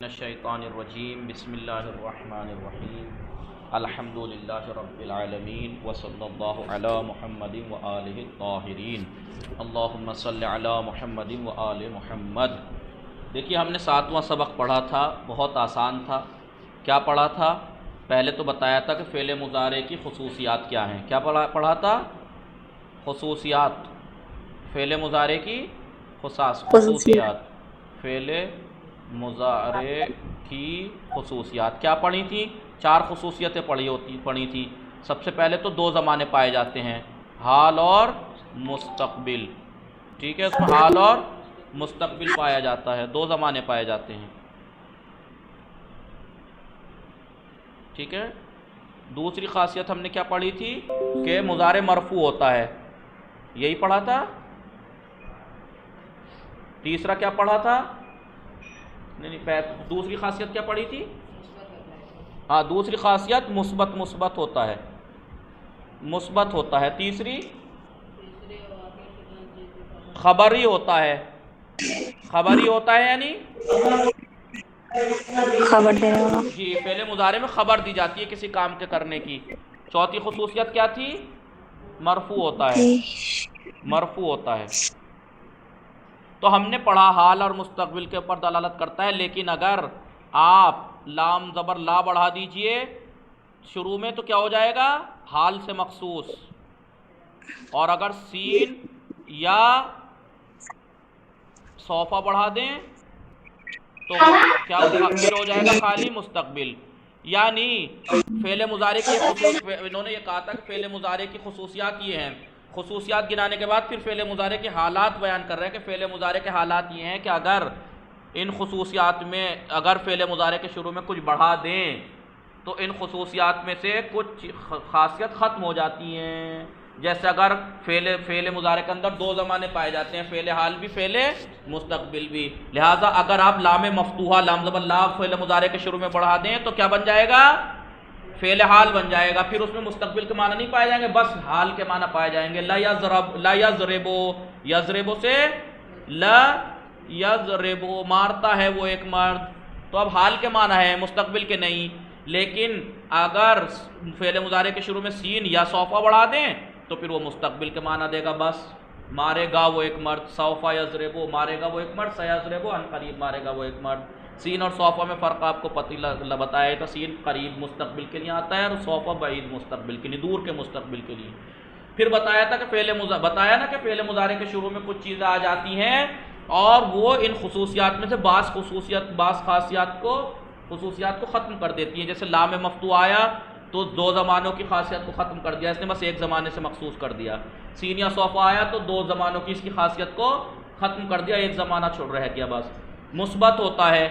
الشیطان الرجیم بسم اللہ الرحمن الرحیم الحمدللہ رب العالمین وصلی اللہ علی محمد وآلہ الطاہرین اللہم صلی علی محمد وآل محمد۔ دیکھیے ہم نے 7واں سبق پڑھا تھا، بہت آسان تھا۔ کیا پڑھا تھا؟ پہلے تو بتایا تھا کہ فعل مضارع کی خصوصیات کیا ہیں۔ کیا پڑھا تھا؟ خصوصیات، فعل مضارع کی خصوصیات، فعل مضارع کی خصوصیات کیا پڑھی تھی؟ 4 خصوصیتیں پڑھی تھی۔ سب سے پہلے تو 2 زمانے پائے جاتے ہیں، حال اور مستقبل۔ ٹھیک ہے، اس میں حال اور مستقبل پایا جاتا ہے، 2 زمانے پائے جاتے ہیں۔ ٹھیک ہے، دوسری خاصیت ہم نے کیا پڑھی تھی کہ مضارع مرفوع ہوتا ہے، یہی پڑھا تھا۔ تیسرا کیا پڑھا تھا؟ دوسری خاصیت کیا پڑھی تھی؟ ہاں، دوسری خاصیت مثبت ہوتا ہے، مثبت ہوتا ہے۔ تیسری خبری ہوتا ہے، خبری ہوتا ہے یعنی خبر دینے والا۔ جی، فعل مضارع میں خبر دی جاتی ہے کسی کام کے کرنے کی۔ چوتھی خصوصیت کیا تھی؟ مرفوع ہوتا ہے، مرفوع ہوتا ہے۔ تو ہم نے پڑھا حال اور مستقبل کے اوپر دلالت کرتا ہے، لیکن اگر آپ لام زبر لا بڑھا دیجئے شروع میں تو کیا ہو جائے گا؟ حال سے مخصوص۔ اور اگر سین یا صوفہ بڑھا دیں تو کیا ہو جائے گا؟ خالی مستقبل۔ یعنی فعل مضارع کی انہوں نے یہ کہا تھا کہ فعل مضارع کی خصوصیات یہ ہیں۔ خصوصیات گنانے کے بعد پھر فعل مضارع کے حالات بیان کر رہے ہیں کہ فعل مضارع کے حالات یہ ہیں کہ اگر ان خصوصیات میں اگر فعل مضارع کے شروع میں کچھ بڑھا دیں تو ان خصوصیات میں سے کچھ خاصیت ختم ہو جاتی ہیں۔ جیسے اگر فعل مضارع کے اندر 2 زمانے پائے جاتے ہیں، فعل حال بھی فعل مستقبل بھی، لہٰذا اگر آپ لام مفتوحہ لام زبر لا فعل مضارع کے شروع میں بڑھا دیں تو کیا بن جائے گا؟ فعل حال بن جائے گا۔ پھر اس میں مستقبل کے معنی نہیں پائے جائیں گے، بس حال کے معنی پائے جائیں گے۔ لا یضربو، یضربو سے لا یضربو، مارتا ہے وہ ایک مرد، تو اب حال کے معنی ہے، مستقبل کے نہیں۔ لیکن اگر فعل مضارع کے شروع میں سین یا صوفہ بڑھا دیں تو پھر وہ مستقبل کے معنی دے گا، بس مارے گا وہ ایک مرد، سوفا یضربو مارے گا وہ ایک مرد، سیضربو ان قریب مارے گا وہ ایک مرد۔ سین اور صوفہ میں فرق آپ کو بتایا تو سین قریب مستقبل کے لیے آتا ہے اور صوفہ بعید مستقبل کے لیے، دور کے مستقبل کے لیے۔ پھر بتایا تھا کہ فعل مضارع کے شروع میں کچھ چیزیں آ جاتی ہیں اور وہ ان خصوصیات میں سے بعض خصوصیات کو ختم کر دیتی ہیں۔ جیسے لام مفتوح آیا تو 2 زمانوں کی خاصیت کو ختم کر دیا، اس نے بس ایک زمانے سے مخصوص کر دیا۔ سین یا صوفہ آیا تو 2 زمانوں کی اس کی خاصیت کو ختم کر دیا، ایک زمانہ چھوڑ رہ گیا بس۔ مثبت ہوتا ہے،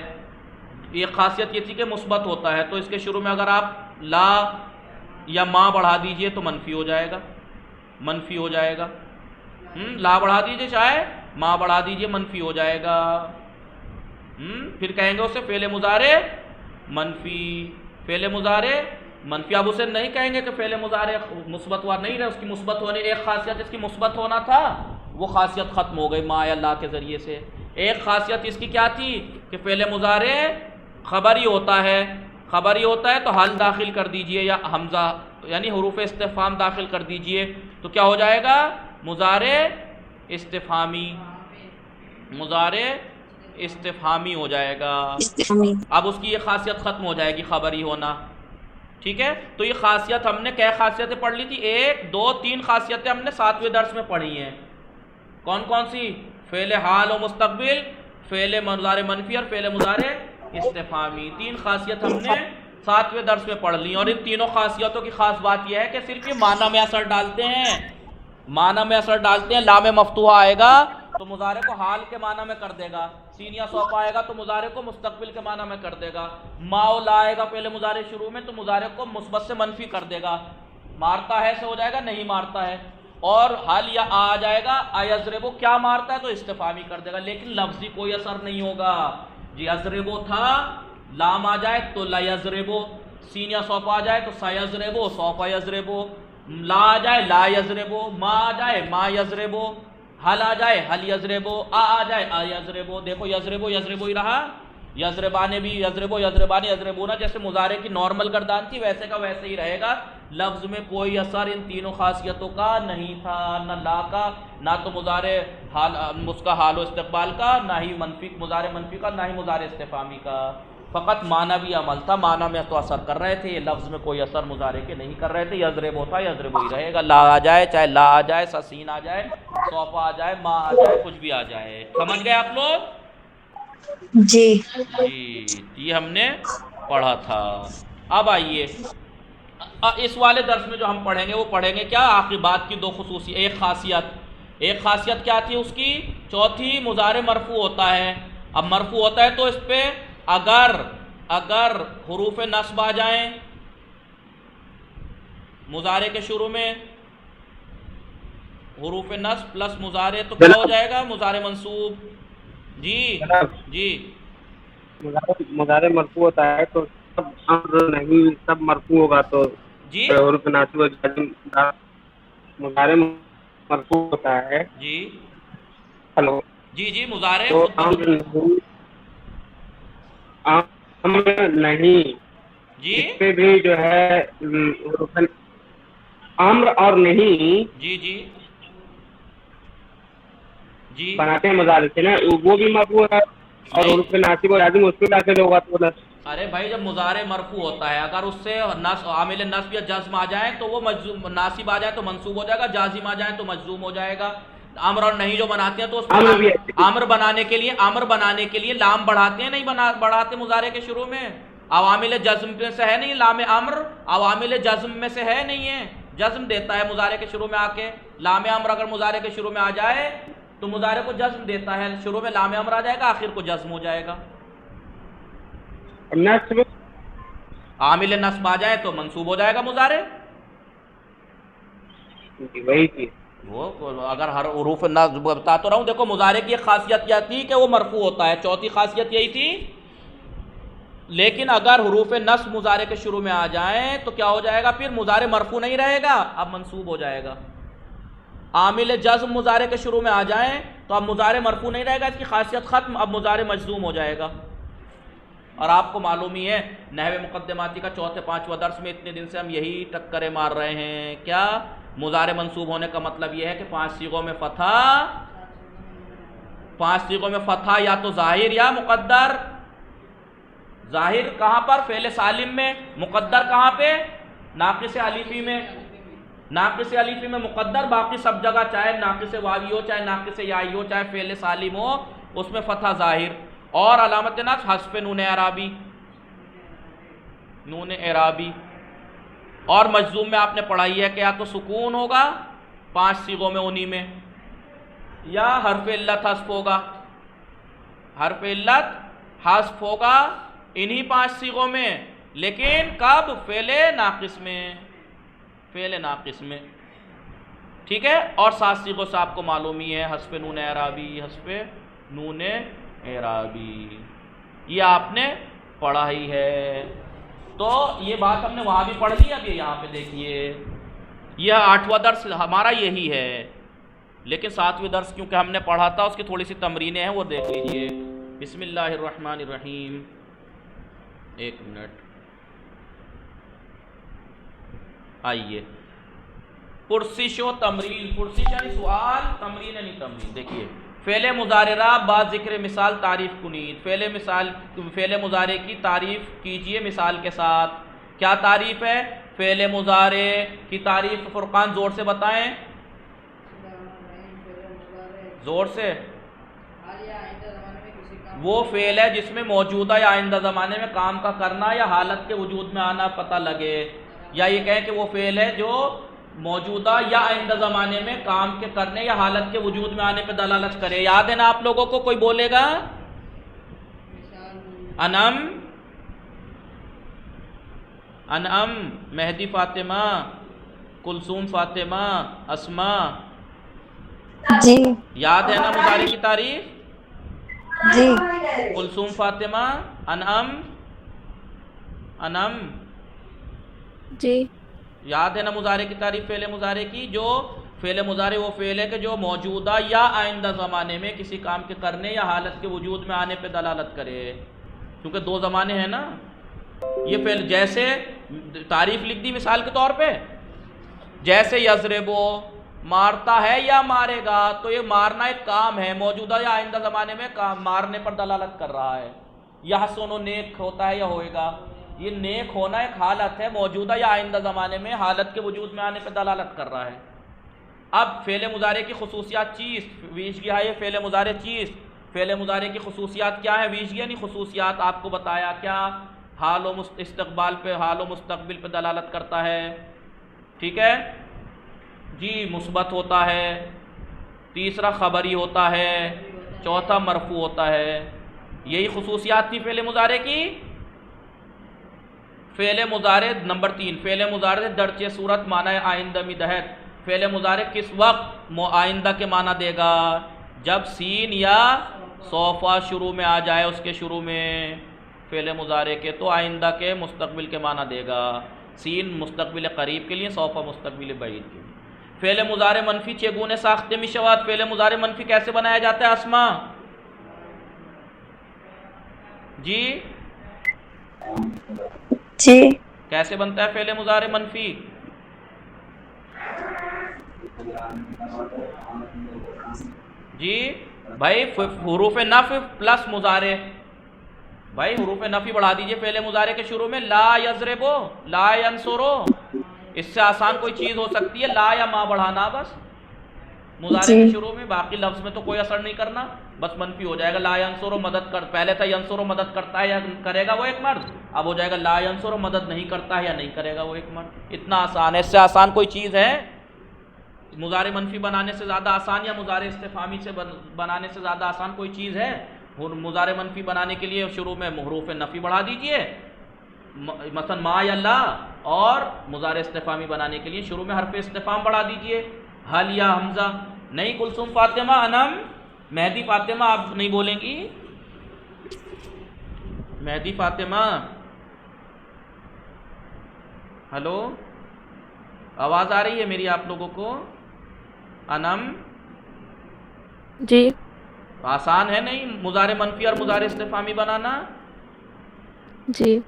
یہ خاصیت یہ تھی کہ مثبت ہوتا ہے، تو اس کے شروع میں اگر آپ لا یا ما بڑھا دیجئے تو منفی ہو جائے گا، منفی ہو جائے گا۔ لا بڑھا دیجئے چاہے ما بڑھا دیجئے منفی ہو جائے گا۔ پھر کہیں گے اسے فعل مضارع منفی، فعل مضارع منفی۔ اب اسے نہیں کہیں گے کہ فعل مضارع مثبت ہوا، نہیں رہے، اس کی مثبت ہونے، ایک خاصیت اس کی مثبت ہونا تھا، وہ خاصیت ختم ہو گئی ما یا لا کے ذریعے سے۔ ایک خاصیت اس کی کیا تھی کہ فعل مضارع خبری ہوتا ہے، خبری ہوتا ہے تو حل داخل کر دیجئے یا حمزہ یعنی حروف استفہام داخل کر دیجئے تو کیا ہو جائے گا؟ مضارع استفہامی، مضارع استفہامی ہو جائے گا۔ اب اس کی یہ خاصیت ختم ہو جائے گی، خبری ہونا۔ ٹھیک ہے، تو یہ خاصیت ہم نے کیا خاصیتیں پڑھ لی تھی؟ 1 2 3 خاصیتیں ہم نے 7ویں درس میں پڑھی ہیں۔ کون کون سی؟ فعل حال و مستقبل، فعل مضارع منفی اور فعل مضارع استفہامی۔ 3 خاصیت ہم نے 7ویں درس میں پڑھ لی، اور ان تینوں خاصیتوں کی خاص بات یہ ہے کہ صرف یہ معنی میں اثر ڈالتے ہیں، معنی میں اثر ڈالتے ہیں۔ لام مفتوحہ آئے گا تو مضارع کو حال کے معنی میں کر دے گا، سین یا صوفہ آئے گا تو مضارع کو مستقبل کے معنی میں کر دے گا، ما و لا آئے گا فعل مضارع شروع میں تو مضارع کو مثبت سے منفی کر دے گا، مارتا ہے سے ہو جائے گا نہیں مارتا ہے، اور حل یا آ جائے گا ایضربو کیا مارتا ہے تو استفہامی کر دے گا، لیکن لفظی کوئی اثر نہیں ہوگا۔ جی یضربو تھا، لام آ جائے تو لا یضربو، سین یا صوفہ آ جائے تو سیضربو صوفہ یضربو، لا آ جائے لا یضربو، ما آ جائے ما یضربو، حل آ جائے حل یضربو، آ جائے آ یضربو۔ دیکھو یضربو یضربو ہی رہا، یضربانے بھی یضربو یضربانی یضربونا جیسے مضارع کی نارمل گردان تھی ویسے کا ویسے ہی رہے گا. لفظ میں کوئی اثر ان تینوں خاصیتوں کا نہیں تھا، نہ لا کا، نہ تو مضارع حال اس کا حال و استقبال کا، نہ ہی منفی مضارع منفی کا، نہ ہی مضارع استفہامی کا. فقط معنوی عمل تھا، معنی میں تو اثر کر رہے تھے، یہ لفظ میں کوئی اثر مضارع کے نہیں کر رہے تھے. یضرب ہوتا یضرب ہی رہے گا، لا آ جائے چاہے لا آ جائے، سین آ جائے، سوف آ جائے، ما آ جائے، کچھ بھی آ جائے. سمجھ گئے آپ لوگ؟ جی جی یہ ہم نے پڑھا تھا. اب آئیے اس والے درس میں جو ہم پڑھیں گے وہ پڑھیں گے کیا؟ آخری بات کی دو خصوصی، ایک خاصیت کیا تھی اس کی؟ چوتھی مضارع مرفوع ہوتا ہے. اب مرفوع ہوتا ہے تو اس پہ اگر حروف نصب آ جائیں مضارع کے شروع میں، حروف نصب پلس مضارع، تو کیا ہو جائے گا؟ مضارع منصوب. جی جی مضارع مرفوع ہوتا ہے تو سب امر نہیں سب مرفوع ہوگا تو جی حروف ناصب و جازم. مضارع مرفوع ہوتا ہے. جی ہلو. جی مضارع تو امر نہیں، جی اس پہ بھی جو ہے امر اور نہیں جی جی جی بناتے ہیں مضارع سے نا، وہ بھی مرفوع ہے اور نہیں. حروف ناصب و جازم اس پہ داخل ہوگا تو ارے بھائی جب مضارع مرفوع ہوتا ہے اگر اس سے عامل نصب یا جزم آ جائیں تو وہ مجزوم، ناصب آ جائے تو منصوب ہو جائے گا، جازم آ جائیں تو مجزوم ہو جائے گا. امر اور نہیں جو بناتے ہیں تو اس میں امر بھی امر بنانے کے لیے لام بڑھاتے ہیں، نہیں بڑھاتے مضارع کے شروع میں. عوامل جزم میں سے ہے نہیں لام امر، عوامل جزم میں سے ہے نہیں ہے، جزم دیتا ہے مضارع کے شروع میں آ کے. لام امر اگر مضارع کے شروع میں آ جائے تو مضارع کو جزم دیتا ہے، شروع میں لام امر آ جائے گا، آخر کو جزم ہو جائے گا. نصب عامل نصب آ جائے تو منصوب ہو جائے گا مضارع. وہی چیز وہ اگر ہر حروف نصب بتا تو رہا ہوں. دیکھو مضارع کی ایک خاصیت کیا تھی کہ وہ مرفوع ہوتا ہے، چوتھی خاصیت یہی تھی. لیکن اگر حروف نصب مضارع کے شروع میں آ جائیں تو کیا ہو جائے گا؟ پھر مضارع مرفوع نہیں رہے گا، اب منصوب ہو جائے گا. عامل جزم مضارع کے شروع میں آ جائیں تو اب مضارع مرفوع نہیں رہے گا، اس کی خاصیت ختم، اب مضارع مجزوم ہو جائے گا. اور آپ کو معلوم ہی ہے نحو مقدماتی کا چوتھے پانچواں درس میں اتنے دن سے ہم یہی ٹکرے مار رہے ہیں. کیا مضارع منصوب ہونے کا مطلب یہ ہے کہ پانچ صیغوں میں فتح یا تو ظاہر یا مقدر. ظاہر کہاں پر؟ فعل سالم میں. مقدر کہاں پہ؟ ناقص الفی میں. ناقص الفی میں مقدر، باقی سب جگہ چاہے ناقص واوی ہو چاہے ناقص یائی ہو چاہے فعل سالم ہو اس میں فتح ظاہر. اور علامت نصب حذف نون اعرابی. اور مجزوم میں آپ نے پڑھائی ہے کہ یا تو سکون ہوگا پانچ صیغوں میں انہی میں، یا حرف علت حذف ہوگا. حرف علت حذف ہوگا انہی پانچ صیغوں میں، لیکن کب؟ فعل ناقص میں. ٹھیک ہے. اور سات صیغوں سے آپ کو معلوم ہی ہے حذف نون اعرابی، یہ آپ نے پڑھا ہی ہے. تو یہ بات ہم نے وہاں بھی پڑھ لی. اب یہ یہاں پہ دیکھیے یہ 8واں درس ہمارا یہی ہے، لیکن 7ویں درس کیونکہ ہم نے پڑھا تھا اس کی تھوڑی سی تمرینیں ہیں وہ دیکھ لیجئے. بسم اللہ الرحمن الرحیم. ایک منٹ آئیے. پرسش و تمرین. پرسش یعنی سوال، تمرین یعنی تمرین. دیکھیے فعل مضارع بعد ذکر مثال تعریف کنید. فعل مضارع کی تعریف کیجئے مثال کے ساتھ. کیا تعریف ہے فعل مضارع کی؟ تعریف فرقان زور سے بتائیں، زور سے. وہ فعل ہے جس میں موجودہ یا آئندہ زمانے میں کام کا کرنا یا حالت کے وجود میں آنا پتہ لگے، یا یہ کہیں کہ وہ فعل ہے جو موجودہ یا آئندہ زمانے میں کام کے کرنے یا حالت کے وجود میں آنے پہ دلالت کرے. یاد ہے نا آپ لوگوں کو؟ کوئی بولے گا؟ انعم، مہدی فاطمہ، کلثوم فاطمہ، اسما. جی یاد ہے نا مضارع کی تعریف؟ جی کلثوم فاطمہ، انعم. جی یاد ہے نا مضارع کی تعریف فعل مضارع کی؟ جو فعل مضارع وہ فعل ہے کہ جو موجودہ یا آئندہ زمانے میں کسی کام کے کرنے یا حالت کے وجود میں آنے پہ دلالت کرے. کیونکہ دو زمانے ہیں نا. یہ فعل جیسے تعریف لکھ دی مثال کے طور پہ, جیسے یضربو مارتا ہے یا مارے گا, تو یہ مارنا ایک کام ہے, موجودہ یا آئندہ زمانے میں کام مارنے پر دلالت کر رہا ہے. یحسن نیک ہوتا ہے یا ہوئے گا, یہ نیک ہونا ایک حالت ہے, موجودہ یا آئندہ زمانے میں حالت کے وجود میں آنے پر دلالت کر رہا ہے. اب فعل مضارع کی خصوصیات چیز ویش گیا ہے, یہ فعل مضارع چیز, فعل مضارع کی خصوصیات کیا ہے, ویش گیا نہیں خصوصیات آپ کو بتایا, کیا حال و استقبال پہ, حال و مستقبل پہ دلالت کرتا ہے, ٹھیک ہے جی, مثبت ہوتا ہے, تیسرا خبری ہوتا ہے, چوتھا مرفوع ہوتا ہے. یہی خصوصیات تھی فعل مضارع کی. فعل مضارع نمبر 3, فعل مضارع درجہ صورت معنی آئندہ میں دہت. فعل مضارع کس وقت آئندہ کے معنی دے گا, جب سین یا سوفا شروع میں آ جائے, اس کے شروع میں فعل مضارع کے, تو آئندہ کے مستقبل کے معنی دے گا. سین مستقبل قریب کے لیے, سوفا مستقبل بعید کے لیے. فعل مضارع منفی چگونے ساختے می شواد, فعل مضارع منفی کیسے بنایا جاتا ہے اسما جی, جی کیسے بنتا ہے فعل مضارع منفی؟ جی بھائی حروف نفی پلس مضارع, بھائی حروف نفی بڑھا دیجئے فعل مضارع کے شروع میں, لا یضربو, لا ینصرو, اس سے آسان کوئی چیز ہو سکتی ہے, لا یا ما بڑھانا بس مضارع کے شروع میں, باقی لفظ میں تو کوئی اثر نہیں کرنا, بس منفی ہو جائے گا. لا ینصرو مدد کر, پہلے تھا ینصرو مدد کرتا ہے یا کرے گا وہ ایک مرد, اب ہو جائے گا لا ینصرو مدد نہیں کرتا ہے یا نہیں کرے گا وہ ایک مرد. اتنا آسان ہے, اس سے آسان کوئی چیز ہے مضارع منفی بنانے سے زیادہ آسان, یا مضارع استفہامی سے بنانے سے زیادہ آسان کوئی چیز ہے؟ مضارع منفی بنانے کے لیے شروع میں حروف نفی بڑھا دیجئے, مثلا ما یا لا, اور مضارع استفہامی بنانے کے لیے شروع میں حرف استفہام بڑھا دیجئے, حل یا حمزہ. نہیں کلثوم فاطمہ انم مہدی فاطمہ آپ نہیں بولیں گی, مہدی فاطمہ ہلو, آواز آ رہی ہے میری آپ لوگوں کو؟ انم جی آسان ہے نہیں مضارع منفی اور مضارع استفہامی بنانا؟ جی.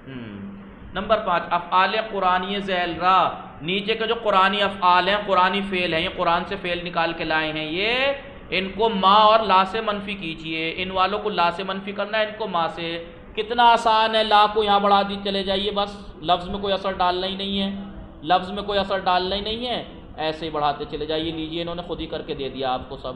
نمبر 5 افعال قرآنی ذیل را, نیچے کے جو قرآنی افعال ہیں, قرآنی فعل ہیں, یہ قرآن سے فعل نکال کے لائے ہیں, یہ ان کو ما اور لا سے منفی کیجئے. ان والوں کو لا سے منفی کرنا ہے, ان کو ما سے. کتنا آسان ہے, لا کو یہاں بڑھا دی چلے جائیے, بس لفظ میں کوئی اثر ڈالنا ہی نہیں ہے, لفظ میں کوئی اثر ڈالنا ہی نہیں ہے, ایسے ہی بڑھاتے چلے جائیے. لیجئے انہوں نے خود ہی کر کے دے دیا آپ کو سب.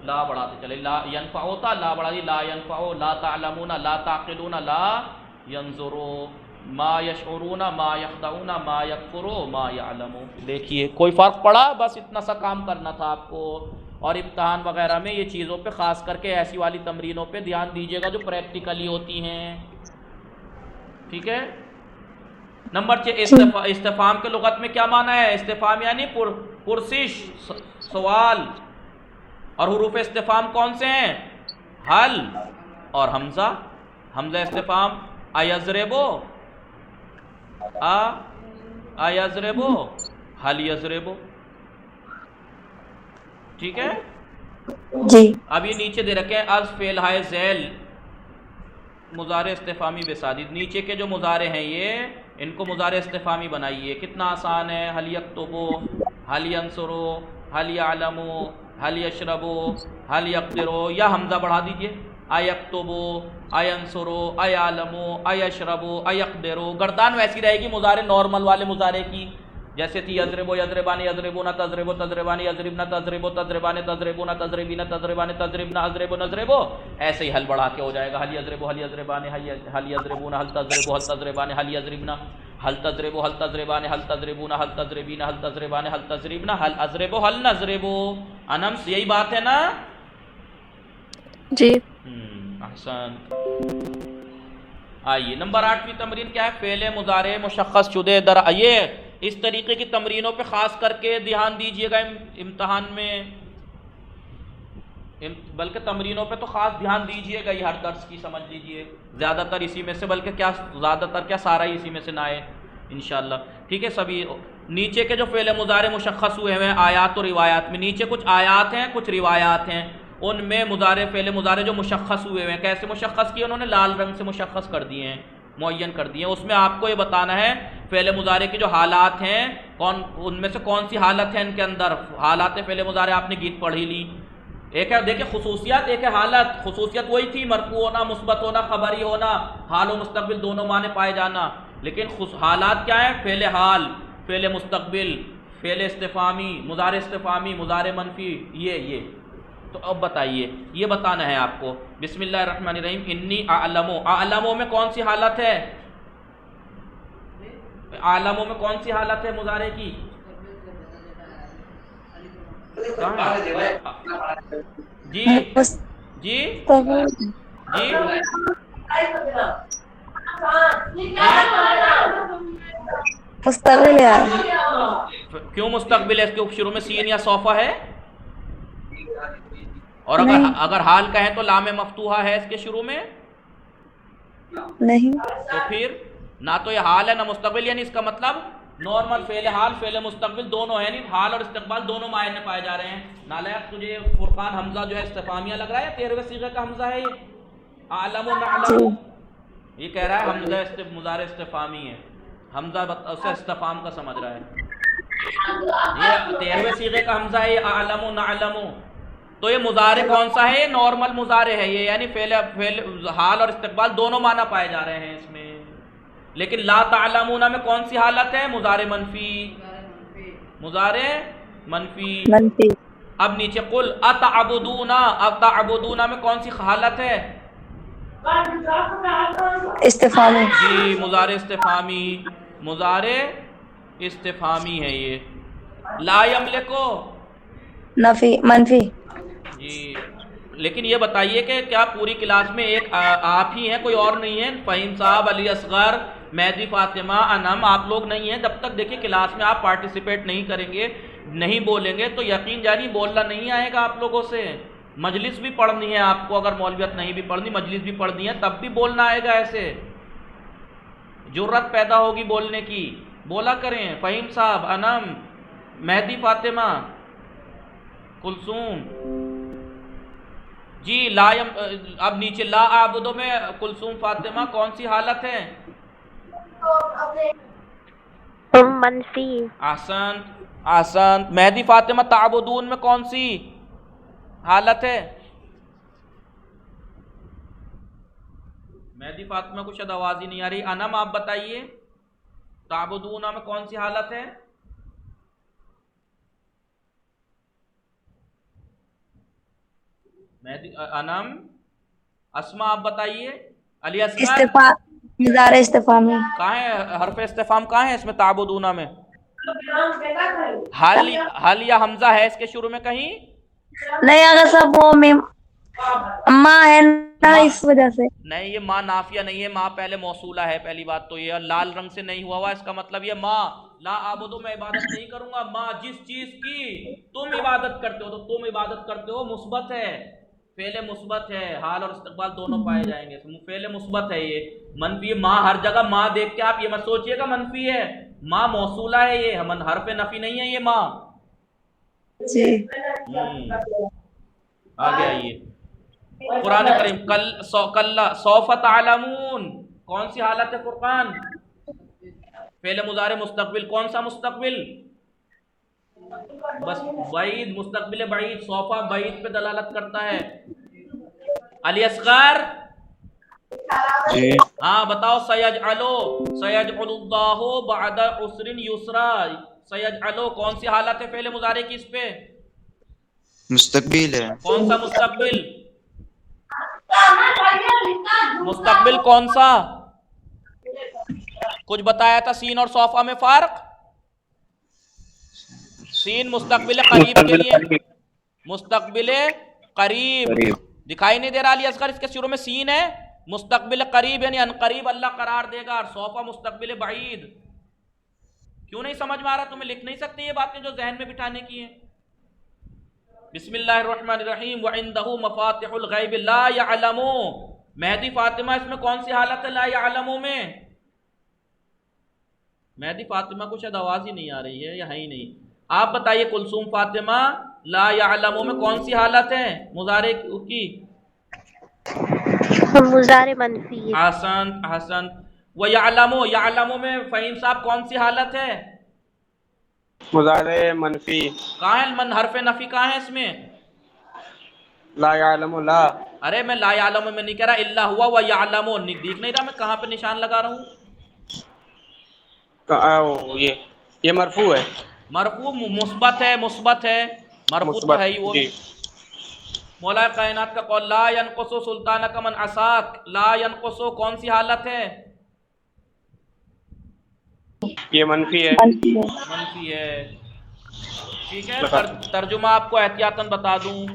لا بڑھاتے چلے, لا ینفع ہوتا, لا بڑھا دی, لا ینفع, لا تعلمون, لا تعقلون, لا ینظروا, ما یشعرون, ما یخدعون, ما یکفروا, ما یعلمون. دیکھیے کوئی فرق پڑا؟ بس اتنا سا کام کرنا تھا آپ کو. اور امتحان وغیرہ میں یہ چیزوں پہ خاص کر کے ایسی والی تمرینوں پہ دھیان دیجیے گا جو پریکٹیکلی ہوتی ہیں, ٹھیک ہے. نمبر 6 استفہام کے لغت میں کیا معنی ہے؟ استفہام یعنی پرسش, سوال. اور حروف استفہام کون سے ہیں؟ حل اور حمزہ. حمزہ استفہام, ایضربو, ایضربو, حل یضربو, ٹھیک ہے جی. اب یہ نیچے دے رکھے ہیں از فعل ہائے ذیل مضارع استفہامی بسادید. نیچے کے جو مضارع ہیں یہ, ان کو مضارع استفہامی بنائیے. کتنا آسان ہے, حل یکتبو, حل ینصرو, حل یعلمو, حل یشربو, حل یقدرو, یا حمزہ بڑھا دیجئے, ایکتبو, اینصرو, ایعلمو, ایشربو, ایقدرو. گردان ویسی رہے گی مضارع نارمل والے مضارع کی, جیسے تھی یضربو, یضربان, یضربون, تضربو, تضربان, یضربن, تضربو, تضربان, تضربون, تضربین, تضربان, تضربن, اضربو, نضربو. ایسے ہی حل بڑھا کے ہو جائے گا. حل یضربو, حل یضربان, حل یضربون, حل تضربو, حل تضربان, حل یضربن, حل تضربو, حل تضربان, حل تضربون, حل تضربین, حل تضربان, حل تضربن, حل اضربو, حل نضربو. انمس یہی بات ہے نا؟ جی. احسن. آئیے نمبر 8ویں تمرین کیا ہے؟ فعل مضارع مشخص شدہ در. یہ اس طریقے کی تمرینوں پہ خاص کر کے دھیان دیجیے گا امتحان میں, بلکہ تمرینوں پہ تو خاص دھیان دیجیے گا, یہ ہر درس کی سمجھ لیجیے, زیادہ تر اسی میں سے, بلکہ کیا زیادہ تر کیا سارا ہی اسی میں سے نہ آئے انشاءاللہ, ٹھیک ہے. سبھی نیچے کے جو فعل مضارع مشخص ہوئے ہیں آیات و روایات میں, نیچے کچھ آیات ہیں کچھ روایات ہیں. ان میں مضارع فعل مضارع جو مشخص ہوئے ہیں، کیسے مشخص کیے انہوں نے؟ لال رنگ سے مشخص کر دیے ہیں، معین کر دیے ہیں۔ اس میں آپ کو یہ بتانا ہے فعل مضارع کی جو حالات ہیں ان میں سے کون سی حالت ہے ان کے اندر۔ حالات فعل مضارع آپ نے گیت پڑھی لی، ایک ہے دیکھیں خصوصیات، ایک ہے حالت۔ خصوصیت وہی تھی مرفوع ہونا، مثبت ہونا، خبری ہونا، حال و مستقبل دونوں معنی پائے جانا، لیکن حالات کیا ہیں؟ فعل حال، فعل مستقبل، فعل استفہامی، مضارع استفہامی، مضارع منفی، یہ تو اب بتائیے، یہ بتانا ہے آپ کو۔ بسم اللہ الرحمن الرحیم، انی اعلمو، اعلمو میں کون سی حالت ہے؟ اعلمو میں کون سی حالت ہے مضارع کی؟ جی جی جی مستقبل ہے۔ کیوں مستقبل ہے؟ اس کے شروع میں سین یا صوفہ ہے، اور اگر حال کہیں تو لام مفتوحہ ہے اس کے شروع میں نہیں، تو پھر نہ تو یہ حال ہے نہ مستقبل، یعنی اس کا مطلب نارمل فعل حال فعل مستقبل دونوں ہیں، یعنی حال اور استقبال دونوں معنی میں پائے جا رہے ہیں۔ نالائق تجھے فرقان حمزہ جو ہے استفہامیہ لگ رہا ہے یا 13ویں صیغے کا حمزہ ہے؟ یہ اعلم و نعلم، یہ کہہ رہا ہے حمزہ مضارع استفہامی ہے، حمزہ اسے استفہام کا سمجھ رہا ہے، یہ 13ویں صیغے کا حمزہ ہے، یہ اعلم و نعلم۔ تو یہ مضارع کون سا ہے؟ یہ نارمل مضارع ہے، یہ یعنی فعل حال اور استقبال دونوں معنی پائے جا رہے ہیں اس میں۔ لیکن لا تعلمون میں کون سی حالت ہے؟ مضارع منفی، مضارع منفی۔ اب نیچے قل اتعبدون، اتعبدون میں کون سی حالت ہے؟ استفہامی، جی مضارع استفہامی، مضارع استفہامی ہے یہ۔ لا یملکو نفی، منفی۔ جی لیکن یہ بتائیے کہ کیا پوری کلاس میں ایک آپ ہی ہیں، کوئی اور نہیں ہے؟ فہیم صاحب، علی اصغر، مہدی فاطمہ، انم، آپ لوگ نہیں ہیں؟ جب تک دیکھیں کلاس میں آپ پارٹیسپیٹ نہیں کریں گے، نہیں بولیں گے تو یقین جانی بولنا نہیں آئے گا آپ لوگوں سے۔ مجلس بھی پڑھنی ہے آپ کو، اگر مولویت نہیں بھی پڑھنی مجلس بھی پڑھنی ہے تب بھی بولنا آئے گا، ایسے جرت پیدا ہوگی بولنے کی، بولا کریں۔ فہیم صاحب، انم، مہدی فاطمہ، کلثوم، جی اب نیچے لا اعبدو میں کلثوم فاطمہ کون سی حالت ہے؟ منفی۔ احسنت۔ مہدی فاطمہ تعبدون میں کون سی حالت ہے؟ مہدی فاطمہ کو شاید آواز ہی نہیں آ رہی، انم آپ بتائیے تعبدون میں کون سی حالت ہے؟ انم، اسما آپ بتائیے، علی اصغر، مضارع استفہامی کہاں ہے حرف استفہام؟ کہاں ہے اس میں تعبدون میں؟ حل یا حمزہ ہے اس کے شروع میں کہیں؟ نہیں، اگر سب وہ ماں ہے نا اس وجہ سے نہیں، یہ ماں نافیہ نہیں ہے، ماں پہلے موصولہ ہے، پہلی بات تو یہ لال رنگ سے نہیں ہوا اس کا مطلب یہ ماں لا عبدو میں عبادت نہیں کروں گا، ماں جس چیز کی تم عبادت کرتے ہو، تو تم عبادت کرتے ہو مثبت ہے، فعل مثبت ہے، حال اور استقبال دونوں پائے جائیں گے، فعل مثبت ہے یہ۔ منفی ماں ہر جگہ ماں دیکھ کے آپ یہ مت سوچئے گا منفی ہے، ماں موصولہ ہے، یہ حرف نفی نہیں ہے یہ ماں۔ جی آگے آئیے، قرآن کریم سوف تعلمون کون سی حالت ہے فرقان؟ فعل مضارع مستقبل، کون سا مستقبل؟ بس بعید، مستقبل بعید، سوفا بعید پہ دلالت کرتا ہے۔ علی اصغر، ہاں بتاؤ، سیجعلو اللہ بعد عسر یسرا، سیجعلو کون سی حالت ہے فعل مضارع کی اس پہ؟ مستقبل ہے۔ کون سا مستقبل؟ مستقبل کون سا؟ کچھ بتایا تھا سین اور صوفہ میں فرق؟ سین مستقبل قریب کے لیے، مستقبل قریب دکھائی نہیں دے رہا علی اصغر، اس کے شروع میں سین ہے، مستقبل قریب یعنی ان قریب اللہ قرار دے گا، اور صوفہ مستقبل بعید۔ کیوں نہیں سمجھ میں آ رہا؟ تمہیں لکھ نہیں سکتے یہ باتیں جو ذہن میں بٹھانے کی ہیں؟ بسم اللہ الرحمن الرحیم، وَعِندَهُ مَفَاتِحُ الْغَيْبِ لَا يَعْلَمُ، مہدی فاطمہ اس میں کون سی حالت ہے لا يعلم میں؟ مہدی فاطمہ کو شاید آواز ہی نہیں آ رہی ہے یا ہے ہی نہیں، آپ بتائیے کلثوم فاطمہ لا یعلمو میں کون سی حالت ہے مضارع کی؟ مضارع منفی ہے. حسن حسن. وَيَعْلَمُ یعلمو میں فہیم صاحب کون سی حالت ہے؟ مضارع منفی. کہاں ہے حرف نفی کہاں ہے اس میں؟ لا یعلم لا. ارے میں لا یعلم میں نہیں کہہ رہا الا ہوا و یعلمو، دیکھ نہیں رہا میں کہاں پہ نشان لگا رہا ہوں؟ یہ مرفوع ہے. مرفوع مثبت ہے، مثبت ہے، مرفوع تو ہے ہی وہ. جی. مولا کائنات کا قول لا ينقص سلطانک من عصاک، لا ينقص کون سی حالت ہے؟ یہ منفی ہے. منفی ہے. ٹھیک ہے، ترجمہ آپ کو احتیاطاً بتا دوں.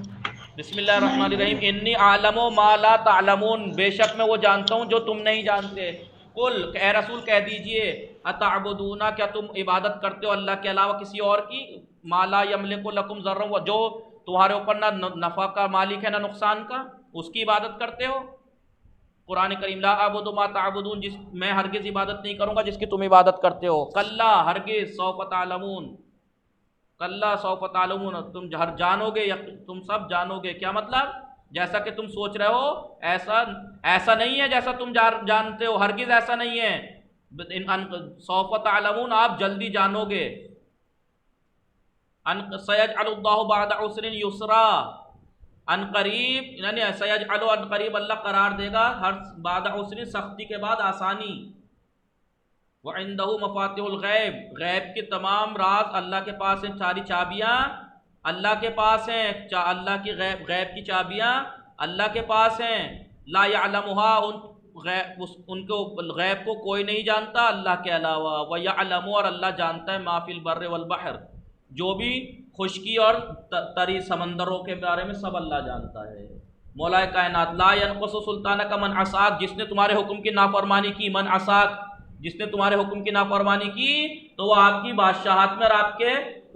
بسم اللہ الرحمن الرحیم. انی اعلم ما لا تعلمون، بے شک میں وہ جانتا ہوں جو تم نہیں جانتے. قل اے رسول کہہ دیجئے اتعبدون، کیا تم عبادت کرتے ہو اللہ کے علاوہ کسی اور کی؟ ما لا یملک لکم ضرا، جو تمہارے اوپر نہ نفع کا مالک ہے نہ نقصان کا، اس کی عبادت کرتے ہو. قرآن کریم لا اعبد ما تعبدون، میں ہرگز عبادت نہیں کروں گا جس کی تم عبادت کرتے ہو. کلا ہرگز، سوف تعلمون، کلا سوف تعلمون، تم جانو گے، تم سب جانو گے. کیا مطلب؟ جیسا کہ تم سوچ رہے ہو ایسا نہیں ہے جیسا تم جانتے ہو، ہرگز ایسا نہیں ہے. سوف تعلمون، آپ جلدی جانو گے. سیجعل اللہ بعد عسر یسرا، ان قریب، یعنی سیجعل ان قریب اللہ قرار دے گا ہر بعد عسر، سختی کے بعد آسانی. وَعِندَهُ مَفَاتِحُ الْغَيْبِ، غیب کے تمام راز اللہ کے پاس ہیں، ساری چابیاں اللہ کے پاس ہیں. اللہ کی غیب کی چابیاں اللہ کے پاس ہیں. لا يعلمها، ان کو غیب کو کوئی نہیں جانتا اللہ کے علاوہ. وَيَعْلَمُ، اور اللہ جانتا ہے ما فی البر والبحر، جو بھی خشکی اور تری سمندروں کے بارے میں سب اللہ جانتا ہے. مولا کائنات لا ينقص سلطانک من عصاک، جس نے تمہارے حکم کی نافرمانی کی، من عصاک، جس نے تمہارے حکم کی نافرمانی کی تو وہ آپ کی بادشاہت میں اور آپ کے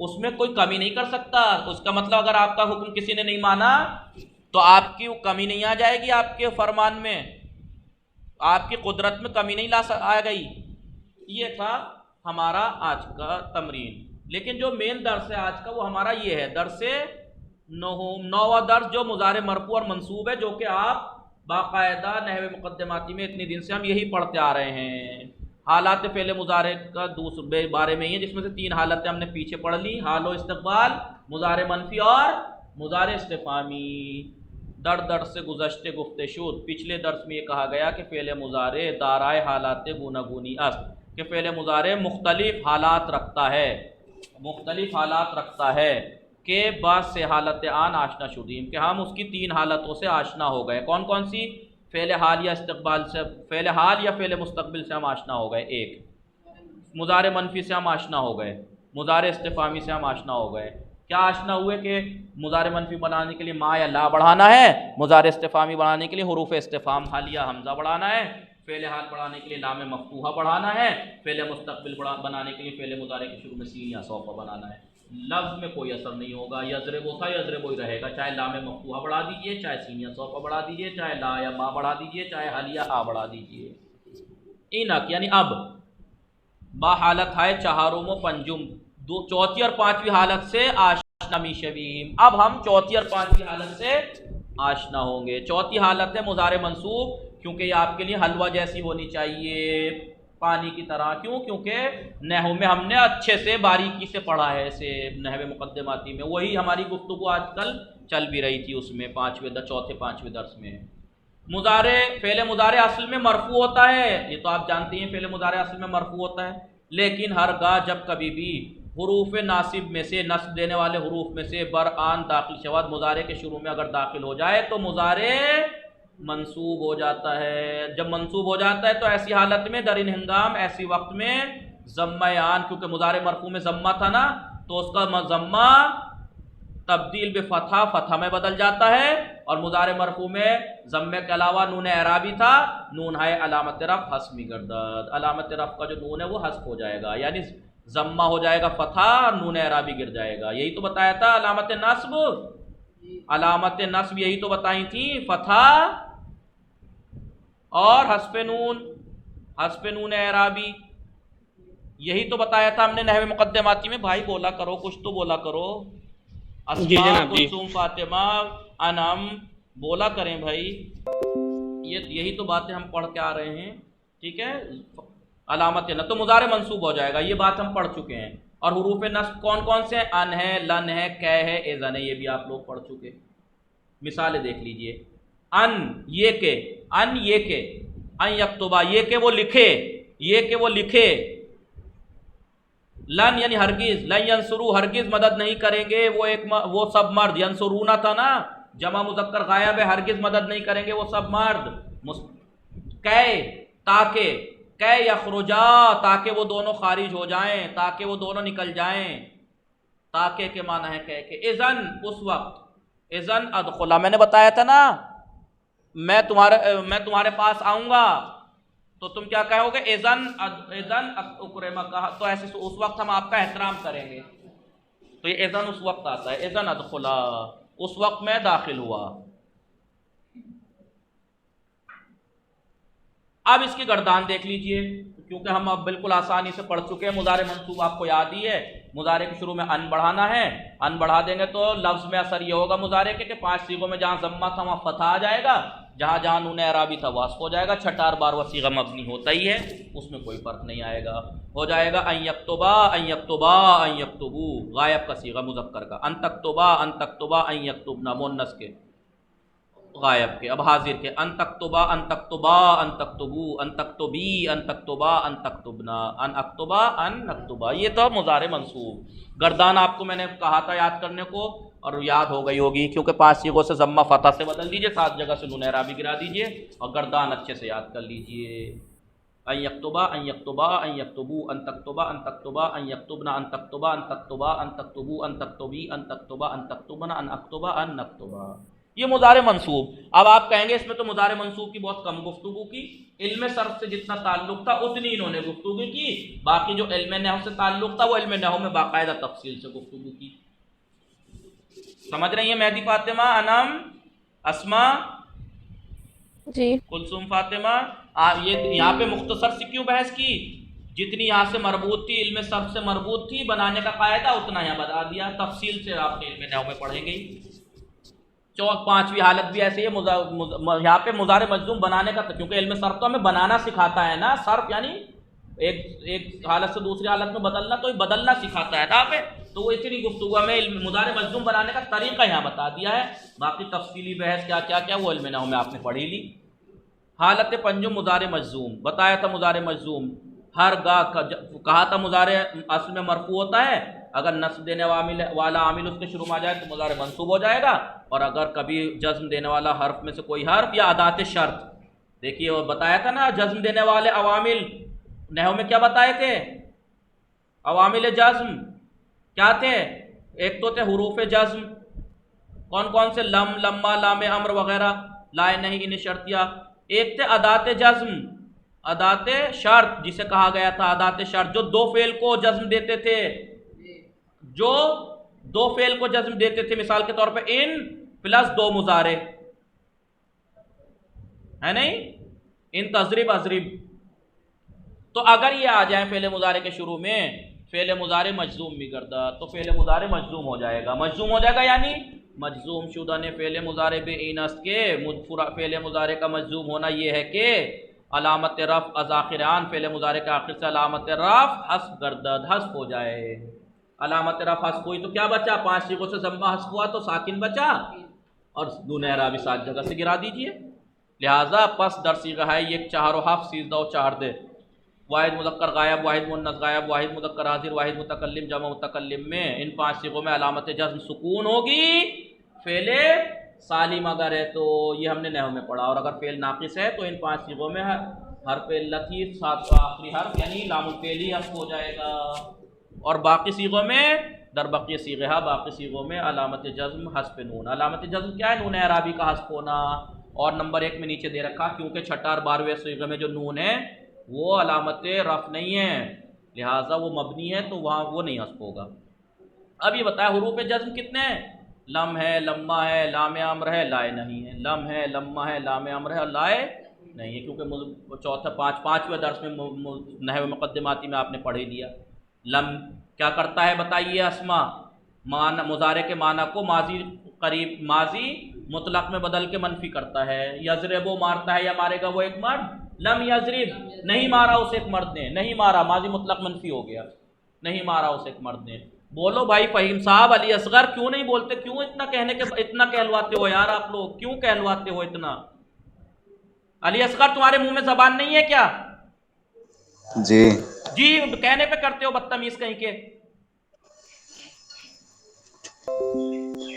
اس میں کوئی کمی نہیں کر سکتا. اس کا مطلب اگر آپ کا حکم کسی نے نہیں مانا تو آپ کی کمی نہیں آ جائے گی، آپ کے فرمان میں، آپ کی قدرت میں کمی نہیں آ گئی. یہ تھا ہمارا آج کا تمرین. لیکن جو مین درس ہے آج کا وہ ہمارا یہ ہے، درس نوواں درس جو مضارع مرفوع اور منصوب ہے، جو کہ آپ باقاعدہ نحو مقدماتی میں اتنے دن سے ہم یہی پڑھتے آ رہے ہیں. حالات فعل مضارع کا دوسرے بارے میں ہی ہے، جس میں سے 3 حالتیں ہم نے پیچھے پڑھ لی، حال و استقبال، مضارع منفی اور مضارع استفہامی. در سے گزشتے گفتے شد، پچھلے درس میں یہ کہا گیا کہ فعل مضارع دارائے حالات گوناگونی است، کہ فعل مضارع مختلف حالات رکھتا ہے، مختلف حالات رکھتا ہے، کہ بعض سے حالت آن آشنا شدیم، کہ ہم اس کی 3 حالتوں سے آشنا ہو گئے. کون کون سی؟ فعل حال یا استقبال سے، فعل حال یا فعل مستقبل سے ہم آشنا ہو گئے، ایک مضارع منفی سے ہم آشنا ہو گئے، مضارع استفہامی سے ہم آشنا ہو گئے. کیا آشنا ہوئے کہ مضارع منفی بنانے کے لیے ما یا لا بڑھانا ہے، مضارع استفہامی بنانے کے لیے حروف استفہام حال یا حمزہ بڑھانا ہے، فعل حال بڑھانے کے لیے لام مفتوحہ بڑھانا ہے، فعل مستقبل بنانے کے لیے فعل مضارع کے شروع میں سین یا سوف بنانا ہے. لفظ میں کوئی اثر نہیں ہوگا، یضرب تھا یضرب ہی رہے گا، چاہے لام مفتوحہ بڑھا دیجئے، چاہے سین یا سوف بڑھا دیجئے، چاہے لا یا ما بڑھا دیجئے، چاہے حل یا ہا بڑھا دیجئے. اینک یعنی اب با حالت ہے چہارم و پنجم، چوتھی اور پانچویں حالت سے آشنا میشویم. اب ہم چوتھی اور پانچویں حالت سے آشنا ہوں گے. چوتھی حالت ہے مضارع منصوب، کیونکہ یہ آپ کے لیے حلوہ جیسی ہونی چاہیے، پانی کی طرح. کیوں؟ کیونکہ نحو میں ہم نے اچھے سے باریکی سے پڑھا ہے، اسے نحو مقدماتی میں وہی ہماری گفتگو آج کل چل بھی رہی تھی اس میں چوتھے پانچویں درس میں. مضارع فعل مضارع اصل میں مرفوع ہوتا ہے، یہ تو آپ جانتے ہیں، فعل مضارع اصل میں مرفوع ہوتا ہے. لیکن ہرگاہ جب کبھی بھی حروف ناصب میں سے، نصب دینے والے حروف میں سے برآن داخل شود، مضارع کے شروع میں اگر داخل ہو جائے تو مضارع منصوب ہو جاتا ہے. جب منصوب ہو جاتا ہے تو ایسی حالت میں در ان ہنگام، ایسی وقت میں ضمہ آن، کیونکہ مضارع مرفوع میں ضمہ تھا نا، تو اس کا ضمہ تبدیل بفتحہ، فتحہ میں بدل جاتا ہے. اور مضارع مرفوع میں ضمے کے علاوہ نون اعرابی تھا، نون ہے علامت رفع حذف گردد، علامت رفع کا جو نون ہے وہ حذف ہو جائے گا، یعنی ضمہ ہو جائے گا فتحہ اور نون اعرابی گر جائے گا. یہی تو بتایا تھا علامت نصب، علامت نصب یہی تو بتائی تھی، فتحہ اور حذف نون اعرابی، یہی تو بتایا تھا ہم نے نحو مقدماتی میں. بھائی بولا کرو، کچھ تو بولا کرو. جی اسما جناب جی کلثوم فاطمہ انم بولا کریں بھائی، یہی تو باتیں ہم پڑھ کے آ رہے ہیں، ٹھیک ہے. علامت نہ تو مضارع منصوب ہو جائے گا، یہ بات ہم پڑھ چکے ہیں. اور حروف نصب کون کون سے ہیں؟ ان ہے، لن ہے، کہ ہے، اذن ہے، یہ بھی آپ لوگ پڑھ چکے. مثالیں دیکھ لیجئے. ان یہ کہ، ان یہ کہ، ان یکتبا یہ کہ وہ لکھے، یہ کہ وہ لکھے. لن یعنی ہرگز، لن ینصرو ہرگز مدد نہیں کریں گے وہ سب مرد. ینصرونا تھا نا، جمع مذکر غائب ہے، ہرگز مدد نہیں کریں گے وہ سب مرد. کہ تاکہ، کہ یخرجا تاکہ وہ دونوں خارج ہو جائیں، تاکہ وہ دونوں نکل جائیں. تاکہ کے معنی ہے کہ اذن اس وقت، اذن ادخلا میں نے بتایا تھا نا، میں تمہارے پاس آؤں گا تو تم کیا کہو گے؟ اذن اکرم کہا، تو ایسے اس وقت ہم آپ کا احترام کریں گے. تو یہ اذن اس وقت آتا ہے، اذن ادخلا اس وقت میں داخل ہوا. اب اس کی گردان دیکھ لیجئے، کیونکہ ہم اب بالکل آسانی سے پڑھ چکے ہیں. مضارع منصوب آپ کو یاد ہی ہے، مضارع کے شروع میں ان بڑھانا ہے. ان بڑھا دیں گے تو لفظ میں اثر یہ ہوگا مضارع کے کہ 5 صیغوں میں جہاں ضمہ تھا وہاں فتح آ جائے گا، جہاں جہاں نون اعرابی تھا وصف ہو جائے گا. چھٹا اور 12واں صیغہ مبنی ہوتا ہی ہے، اس میں کوئی فرق نہیں آئے گا. ہو جائے گا ان یکتبا، ان یکتبا، ان یکتبو، غائب کا صیغہ مذکر کا. ان تکتبا، ان تکتبا، ان یکتبنا مؤنث کے، غائب کے. اب حاضر کے، ان تکتبا، ان تکتبا، ان تکتبو، ان تکتبی، ان تکتبا، ان تکتبنا، ان اکتبا، ان نکتبا. یہ تو مضارع منصوب. گردان آپ کو میں نے کہا تھا یاد کرنے کو، اور یاد ہو گئی ہوگی، کیونکہ 5 صیغوں سے ضمہ فتح سے بدل دیجئے، 7 جگہ سے نون اعرابی گرا دیجئے، اور گردان اچھے سے یاد کر لیجئے. ان یکتبا، ان یکتبا، ان یکتبو، ان تکتبا، ان تکتبا، ان یکتبنا، ان تکتبا، ان تکتبا، ان تکتبو، ان تکتبی، ان تکتبا، ان تکتبنا، ان اکتبا، ان نکتبا. یہ مضارع منصوب. اب آپ کہیں گے اس میں تو مضارع منصوب کی بہت کم گفتگو کی، علم صرف سے جتنا تعلق تھا اتنی انہوں نے گفتگو کی، باقی جو علم نحو سے تعلق تھا وہ علم نحو میں باقاعدہ تفصیل سے گفتگو کی. سمجھ رہی ہیں مہدی فاطمہ، انم، اسما، جی کلثوم فاطمہ؟ یہ یہاں پہ مختصر سی کیوں بحث کی؟ جتنی یہاں سے مربوط تھی، علم صرف سے مربوط تھی بنانے کا قاعدہ، اتنا یہاں بتا دیا. تفصیل سے آپ نے علم نحو میں پڑھیں گے. 5ویں حالت بھی ایسی ہے، یہاں پہ مضارع مجزوم بنانے کا، کیونکہ علم صرف تو ہمیں بنانا سکھاتا ہے نا. صرف یعنی ایک حالت سے دوسری حالت میں بدلنا، تو بدلنا سکھاتا ہے نا پہ. تو وہ اتنی گفتگو میں مضارع مجزوم بنانے کا طریقہ یہاں بتا دیا ہے. باقی تفصیلی بحث کیا کیا کیا وہ علم نحو میں آپ نے پڑھی لی. حالت پنجم مضارع مجزوم بتایا تھا. مضارع مجزوم ہر گاہ کہا تھا مضارع اصل میں مرفوع ہوتا ہے، اگر نصب دینے والا عامل اس کے شروع میں آ جائے تو مضارع منصوب ہو جائے گا. اور اگر کبھی جزم دینے والا حرف میں سے کوئی حرف یا ادات شرط، دیکھیے وہ بتایا تھا نا جزم دینے والے عوامل نحو میں کیا بتائے تھے؟ عوامل جزم کیا تھے؟ ایک تو تھے حروف جزم، کون کون سے؟ لم، لما، لام امر وغیرہ، لائے نہیں، انہیں شرطیہ. ایک تھے ادات جزم، ادات شرط جسے کہا گیا تھا ادات شرط، جو 2 فعل کو جزم دیتے تھے، جو 2 فعل کو جزم دیتے تھے. مثال کے طور پہ ان پلس 2 مضارع ہے نہیں، ان تضرب اضرب. تو اگر یہ آ جائیں فعل مضارع کے شروع میں، فعل مضارع مجزوم بھی گردہ، تو فعل مضارع مجزوم ہو جائے گا. مجزوم ہو جائے گا یعنی مجزوم شدہ نے فعل مضارع بے اینست کے فعل مضارع کا مجزوم ہونا یہ ہے کہ علامت رفع از آخران، فعل مضارع کے آخر سے علامت رفع حذف گردد، حذف ہو جائے. علامت رفع حذف ہوئی تو کیا بچا؟ 5 صیغوں سے ضمہ حذف ہوا تو ساکن بچا، اور نون اعرابی 7 جگہ سے گرا دیجئے. لہٰذا پس در صیغہ ہے یک، 4 و 7 سیزدہ و 4 دے. واحد مذکر غائب، واحد مؤنث غائب، واحد مذکر حاضر، واحد متکلم، جمع متکلم میں ان 5 صیغوں میں علامت جزم سکون ہوگی. فعل سالم اگر ہے تو یہ ہم نے نحو میں پڑھا، اور اگر فعل ناقص ہے تو ان 5 صیغوں میں حرف علت ہی 7 کا آخری حرف یعنی لام الفعل ہی حذف ہو جائے گا. اور باقی صیغوں میں در بقیہ صیغہ، باقی صیغوں میں علامت جزم حذف نون. علامت جزم کیا ہے؟ نون اعرابی کا حذف ہونا. اور نمبر 1 میں نیچے دے رکھا، کیونکہ چھٹا اور 12ویں صیغے میں جو نون ہے وہ علامت رفع نہیں ہے، لہٰذا وہ مبنی ہے تو وہاں وہ نہیں حذف ہوگا. اب یہ بتایا حروف جزم کتنے ہیں؟ لم ہے، لما ہے، لام امر ہے، لائے نہیں ہے. لم ہے، لما ہے، لام امر ہے، اور لائے نہیں ہے، کیونکہ چوتھا 5ویں درس میں نحو مقدماتی میں آپ نے پڑھ ہی لیا. لم کیا کرتا ہے بتائیے اسما؟ مضارع کے معنی کو ماضی قریب ماضی مطلق میں بدل کے منفی کرتا ہے. یضرب مارتا ہے یا مارے گا وہ ایک مرد، لم یضرب نہیں مارا اسے ایک مرد نے، نہیں مارا ماضی مطلق منفی ہو گیا، نہیں مارا اسے ایک مرد نے. بولو بھائی فہیم صاحب، علی اصغر کیوں نہیں بولتے؟ کیوں اتنا کہنے کے اتنا کہلواتے ہو یار آپ لوگ، کیوں کہلواتے ہو اتنا؟ علی اصغر تمہارے منہ میں زبان نہیں ہے کیا؟ جی جی کہنے پہ کرتے ہو بدتمیز کہیں کے.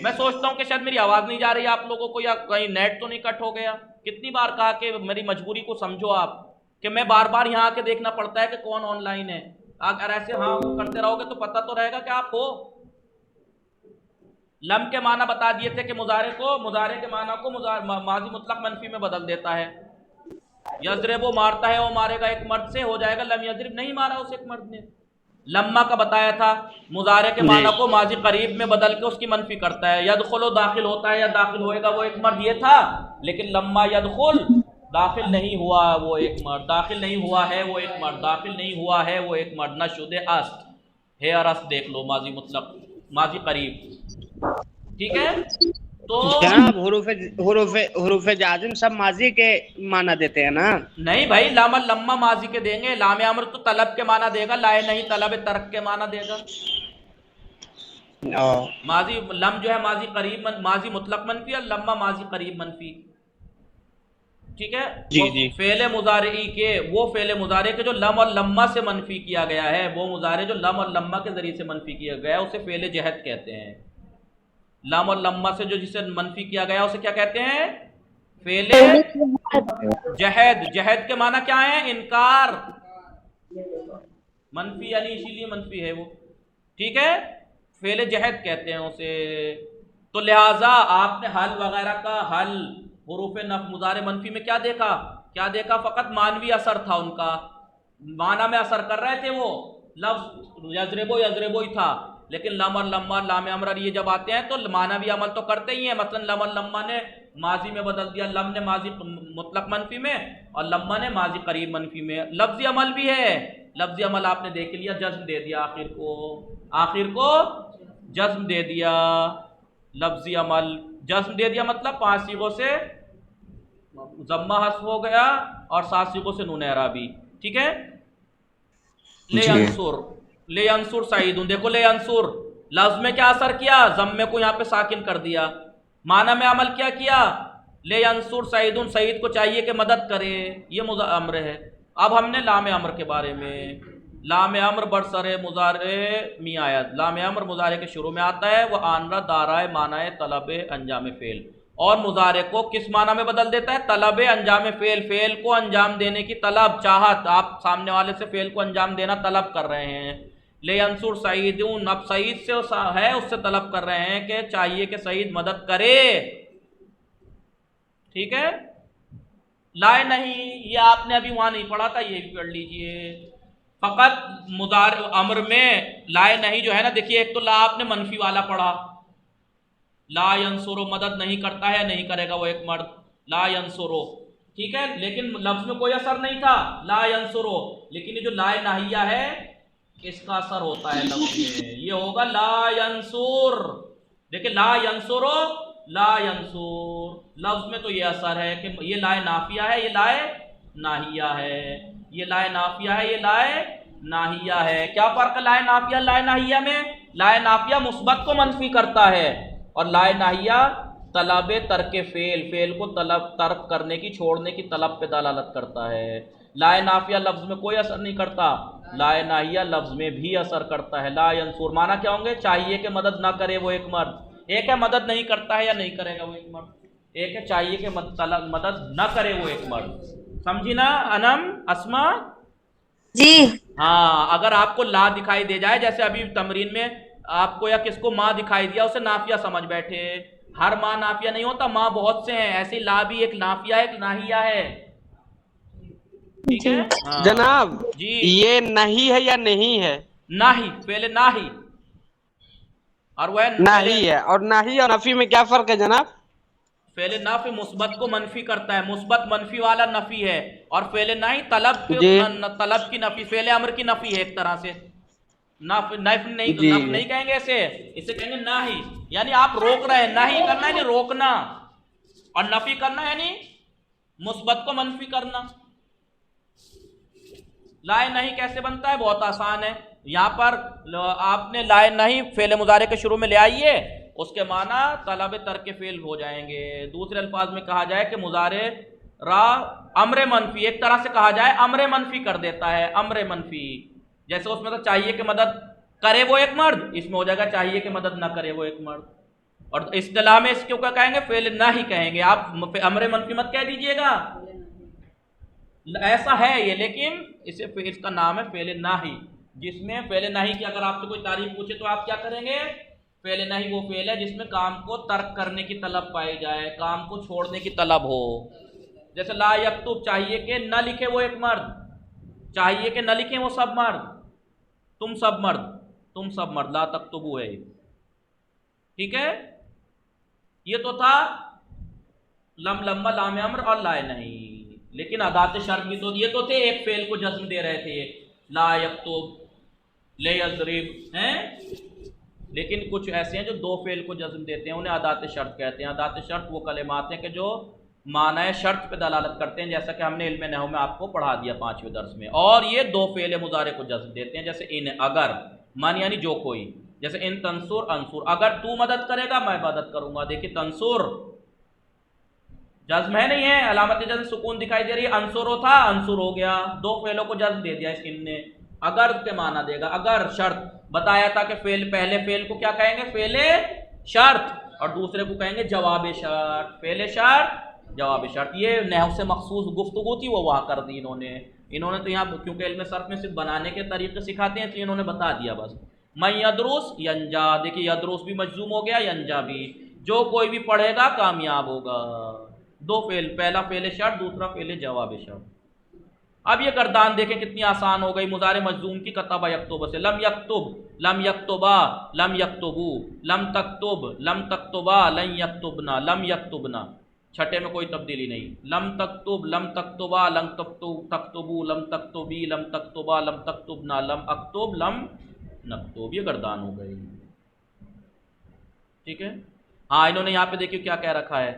میں سوچتا ہوں کہ شاید میری آواز نہیں جا رہی آپ لوگوں کو، یا کہیں نیٹ تو نہیں کٹ ہو گیا. کتنی بار کہا کہ میری مجبوری کو سمجھو آپ، کہ میں بار بار یہاں آ کے دیکھنا پڑتا ہے کہ کون آن لائن ہے. اگر ایسے ہاں کرتے رہو گے تو پتہ تو رہے گا کہ آپ ہو. لم کے معنی بتا دیے تھے کہ مضارع کے معنی کو ماضی مطلق منفی میں بدل دیتا ہے. یضرب مارتا ہے وہ مارے گا ایک مرد سے، ہو جائے گا لم یضرب نہیں مارا اسے ایک مرد نے. لما کا بتایا تھا مضارع کے معنی کو ماضی قریب میں بدل کے اس کی منفی کرتا ہے. یدخل داخل ہوتا ہے یا داخل ہوئے گا وہ ایک مرد، یہ تھا. لیکن لما یدخل داخل نہیں ہوا وہ ایک مرد، داخل نہیں ہوا ہے وہ ایک مرد، داخل نہیں ہوا ہے وہ ایک مرد. نشد است ہے اور است دیکھ لو ماضی مطلق ماضی قریب. ٹھیک ہے تو جناب حروف جازم سب ماضی کے معنی دیتے ہیں نا؟ نہیں بھائی، لام لما ماضی کے دیں گے، لام امر تو طلب کے معنی دے گا، لائے نہیں طلب ترک کے معنی دے گا. ماضی لم جو ہے ماضی قریب ماضی مطلق منفی اور لما ماضی قریب منفی. ٹھیک ہے جی. فعل مضارعی کے وہ فعل مضارع کے جو لم اور لما سے منفی کیا گیا ہے، وہ مضارع جو لم اور لما کے ذریعے سے منفی کیا گیا ہے اسے فعل جہد کہتے ہیں. لام اور لما سے جو جسے منفی کیا گیا اسے کیا کہتے ہیں؟ فعل جہد. جہد کے معنی کیا ہے؟ انکار. منفی یعنی اسی لیے منفی ہے وہ. ٹھیک ہے، فعل جہد کہتے ہیں اسے. تو لہٰذا آپ نے حل وغیرہ کا حل حروف مضارع منفی میں کیا دیکھا؟ فقط مانوی اثر تھا ان کا، معنی میں اثر کر رہے تھے. وہ لفظ یضربو ہی تھا، لیکن لم اور لما لام امر یہ جب آتے ہیں تو معنوی عمل تو کرتے ہی ہیں. مثلا لم اور لما نے ماضی میں بدل دیا، لم نے ماضی مطلق منفی میں اور لما نے ماضی قریب منفی میں. لفظی عمل بھی ہے، لفظی عمل آپ نے دیکھ لیا، جزم دے دیا آخر کو جزم دے دیا. لفظی عمل جزم دے دیا مطلب 5 صیغوں سے ضمہ حذف ہو گیا اور 7 صیغوں سے نون اعرابی. ٹھیک ہے. لے انصر سعید، دیکھو لے انصر لفظ میں کیا اثر کیا؟ ضمے کو یہاں پہ ساکن کر دیا. معنی میں عمل کیا؟ لے انصر سعید، سعید کو چاہیے کہ مدد کرے، یہ امر ہے. اب ہم نے لام امر کے بارے میں، لام امر برسر مضارع می آیت، لام امر مضارع کے شروع میں آتا ہے، وہ آنرا دارائے معنی طلب انجام فعل، اور مضارع کو کس معنی میں بدل دیتا ہے؟ طلب انجام فعل. فعل کو انجام دینے کی طلب، چاہت، آپ سامنے والے سے فعل کو انجام دینا طلب کر رہے ہیں. لے انصر سعیدون، اب سعید سے ہے اس سے طلب کر رہے ہیں کہ چاہیے کہ سعید مدد کرے. ٹھیک ہے. لائے نہیں، یہ آپ نے ابھی وہاں نہیں پڑھا تھا، یہ بھی پڑھ لیجئے. فقط مضارع امر میں لائے نہیں جو ہے نا، دیکھیے ایک تو لا آپ نے منفی والا پڑھا، لا ینصرو مدد نہیں کرتا ہے، نہیں کرے گا وہ ایک مرد، لا ینصرو. ٹھیک ہے، لیکن لفظ میں کوئی اثر نہیں تھا لا ینصرو، لیکن یہ جو لا ناہیہ ہے اس کا اثر ہوتا ہے لفظ میں، یہ ہوگا لا ینصر. دیکھیں لا ینصرو لا ینصر، لفظ میں تو یہ اثر ہے کہ یہ لا نافیہ ہے، یہ لا ناہیہ ہے، یہ لا نافیہ ہے، یہ لا ناہیہ ہے. کیا فرق ہے لا نافیہ لا ناہیہ میں؟ لا نافیہ مثبت کو منفی کرتا ہے اور لا ناہیہ طلب ترک فعل کو ترک کرنے کی، چھوڑنے کی طلب پہ دلالت کرتا ہے. لا نافیہ لفظ میں کوئی اثر نہیں کرتا، لا ناہیہ لفظ میں بھی اثر کرتا ہے. لا ینصر معنی کیا ہوں گے؟ چاہیے کہ مدد نہ کرے وہ ایک مرد. ایک ہے مدد نہیں کرتا ہے یا نہیں کرے گا وہ ایک مرد، ایک ہے چاہیے کہ مدد نہ کرے وہ ایک مرد. سمجھی نا انم اسما؟ جی ہاں. اگر آپ کو لا دکھائی دے جائے، جیسے ابھی تمرین میں آپ کو یا کس کو ماں دکھائی دیا، اسے نافیہ سمجھ بیٹھے. ہر ماں نافیہ نہیں ہوتا، ماں بہت سے ہیں، ایسی لا بھی ایک نافیہ ہے ایک ناہیہ ہے. ٹھیک ہے جناب جی. یہ نہیں ہے یا نہیں ہے؟ ناہی، پہلے ناہی اور وہ نہیں ہے، اور نہیں اور نفی میں کیا فرق ہے جناب؟ فعل نفی مثبت کو منفی کرتا ہے، مثبت منفی والا نفی ہے، اور فعل نہیں طلب کی نفی، فعل امر کی نفی ہے ایک طرح سے. نف نہیں تو جی نف نہیں کہیں گے اسے کہیں گے ناہی، یعنی آپ روک رہے ہیں، ناہی کرنا ہے یعنی روکنا، اور نفی کرنا یعنی مثبت کو منفی کرنا۔ لائے نہیں کیسے بنتا ہے؟ بہت آسان ہے، یہاں پر آپ نے لائے نہیں فعل مضارع کے شروع میں لے آئیے، اس کے معنی طلب ترک فعل ہو جائیں گے۔ دوسرے الفاظ میں کہا جائے کہ مضارع را امر منفی، ایک طرح سے کہا جائے امر منفی کر دیتا ہے، امر منفی، جیسے اس میں تو چاہیے کہ مدد کرے وہ ایک مرد، اس میں ہو جائے گا چاہیے کہ مدد نہ کرے وہ ایک مرد۔ اور اصطلاح میں اس کو کیا کہیں گے؟ فعل نہ ہی کہیں گے، آپ امر منفی مت کہہ دیجئے گا، ایسا ہے یہ، لیکن اس کا نام ہے فعل ناہی، جس میں فعل ناہی کی اگر آپ سے کوئی تعریف پوچھے تو آپ کیا کریں گے؟ فعل ناہی وہ فعل ہے جس میں کام کو ترک کرنے کی طلب پائی جائے، کام کو چھوڑنے کی طلب ہو۔ جیسے لا یکتب، چاہیے کہ نہ لکھے وہ ایک مرد، چاہیے کہ نہ لکھیں وہ سب مرد، تم سب مرد، لا تکتبو ہے، ٹھیک ہے؟ یہ تو تھا لم لمبا لام امر اور لائے نہیں، لیکن ادات شرط بھی تو یہ تو تھے ایک فعل کو جزم دے رہے تھے، لا یکتب، لے یضرب ہیں، لیکن کچھ ایسے ہیں جو دو فعل کو جزم دیتے ہیں، انہیں ادات شرط کہتے ہیں۔ ادات شرط وہ کلمات ہیں کہ جو معنی شرط پہ دلالت کرتے ہیں، جیسا کہ ہم نے علم نحو میں آپ کو پڑھا دیا 5ویں درس میں، اور یہ دو فعل مضارع کو جزم دیتے ہیں، جیسے ان، اگر، من یعنی جو کوئی، جیسے ان تنصر انصر، اگر تو مدد کرے گا میں مدد کروں گا۔ دیکھیے تنصر جزم ہے نہیں ہے، علامت جزم سکون دکھائی دے رہی ہے، انصر تھا انصر ہو گیا، دو فعلوں کو جزم دے دیا اس ان نے۔ اگر کے معنی دے گا، اگر شرط بتایا تھا کہ فعل پہلے فعل کو کیا کہیں گے؟ فعل شرط، اور دوسرے کو کہیں گے جواب شرط، فعل شرط جواب شرط۔ یہ نحو سے مخصوص گفتگو تھی، وہ وہاں کر دی انہوں نے تو یہاں کیونکہ علم صرف میں صرف بنانے کے طریقے سکھاتے ہیں، تو انہوں نے بتا دیا بس۔ من یدرس ینجا، دیکھیے یدرس بھی مجزوم ہو گیا، ینجا بھی، جو کوئی بھی پڑھے گا کامیاب ہوگا، دو فعل، پہلا فعل شرط، دوسرا فعل جواب شرط۔ اب یہ گردان دیکھیں کتنی آسان ہو گئی مضارع مجزوم کی، کتب یکتب سے، لم یکتب، لم یکتبا، لم یکتبو، لم تکتب، لم تکتبا، لن یکتبنا، لم یکتبنا، چھٹے میں کوئی تبدیلی نہیں، لم تکتب، لم تکتبا، لم تکتبو، لم تکتبی، لم تکتبا، لم تکتبنا، لم اکتب، لم نکتب، یہ گردان ہو گئی، ٹھیک ہے؟ ہاں انہوں نے یہاں پہ دیکھیے کیا کہہ رکھا ہے،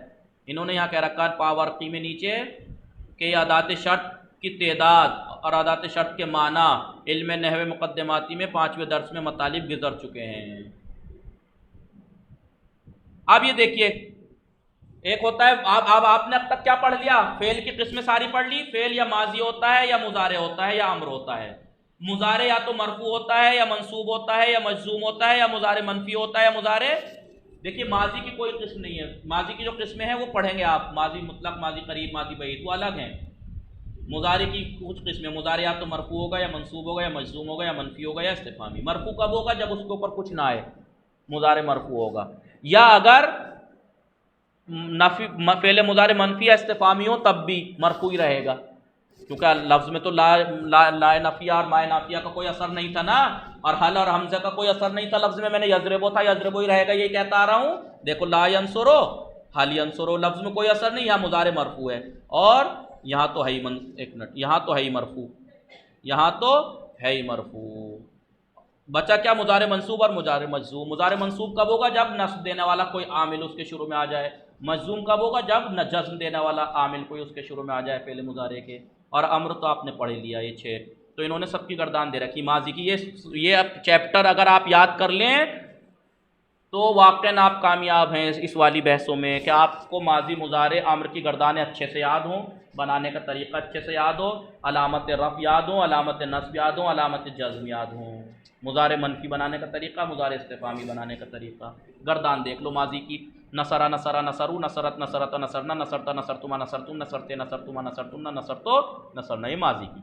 انہوں نے یہاں کہہ رکھا ہے پاورقی میں نیچے کہ ادات شرط کی تعداد اور ادات شرط کے معنی علم نحو مقدماتی میں 5ویں درس میں مطالب گزر چکے ہیں۔ اب یہ دیکھیے ایک ہوتا ہے، اب آپ نے اب تک کیا پڑھ لیا؟ فعل کی قسمیں ساری پڑھ لی، فعل یا ماضی ہوتا ہے یا مضارع ہوتا ہے یا امر ہوتا ہے۔ مضارع یا تو مرفوع ہوتا ہے یا منصوب ہوتا ہے یا مجزوم ہوتا ہے یا مضارع منفی ہوتا ہے یا مضارع، دیکھیے ماضی کی کوئی قسم نہیں ہے، ماضی کی جو قسمیں ہیں وہ پڑھیں گے آپ، ماضی مطلق، ماضی قریب، ماضی بعید، وہ الگ ہیں۔ مضارع کی کچھ قسمیں، مضارع یا تو مرفوع ہوگا یا منصوب ہوگا یا مجزوم ہوگا یا منفی ہوگا یا استفہامی۔ مرفوع کب ہوگا؟ جب اس کے اوپر کچھ نہ آئے، مضارع مرفوع ہوگا، یا اگر نفی فعل مضارع منفی یا استفہامی ہو تب بھی مرفوع ہی رہے گا، کیونکہ لفظ میں تو لا نفیہ اور ما نافیہ کا کوئی اثر نہیں تھا نا، اور حل اور حمزہ کا کوئی اثر نہیں تھا لفظ میں نے یضربو تھا، یضربو ہی رہے گا، یہ کہتا آ رہا ہوں۔ دیکھو لا ینصرو، حل ینصرو، لفظ میں کوئی اثر نہیں، یہاں مضارع مرفوع ہے، اور یہاں تو ہے ہی ایک منٹ، یہاں تو ہے ہی مرفوع، یہاں تو ہے ہی مرفوع، بچا کیا؟ مضارع منصوب اور مضارع مجزوم۔ مضارع منصوب کب ہوگا؟ جب نصب دینے والا کوئی عامل اس کے شروع میں آ جائے۔ مجزوم کب ہوگا؟ جب جزم دینے والا عامل کوئی اس کے شروع میں آ جائے فعل مضارع کے۔ اور امر تو آپ نے پڑھ لیا، یہ 6 تو انہوں نے سب کی گردان دے رکھی ماضی کی۔ یہ اب چیپٹر اگر آپ یاد کر لیں تو واقعاً آپ کامیاب ہیں اس والی بحثوں میں، کہ آپ کو ماضی مضارع امر کی گردانیں اچھے سے یاد ہوں، بنانے کا طریقہ اچھے سے یاد ہو، علامت رفع یاد ہوں، علامت نصب یاد ہوں، علامت جزم یاد ہوں، مضارع منفی بنانے کا طریقہ، مضارع استفہامی بنانے کا طریقہ۔ گردان دیکھ لو ماضی کی، نصرا نصرا نصرو، نصرت نصرت نصرنا، نصرت نصرتما نصرتم، نصرت نصرتما نصرتن، نصرتو نصرنا، یہ ماضی کی۔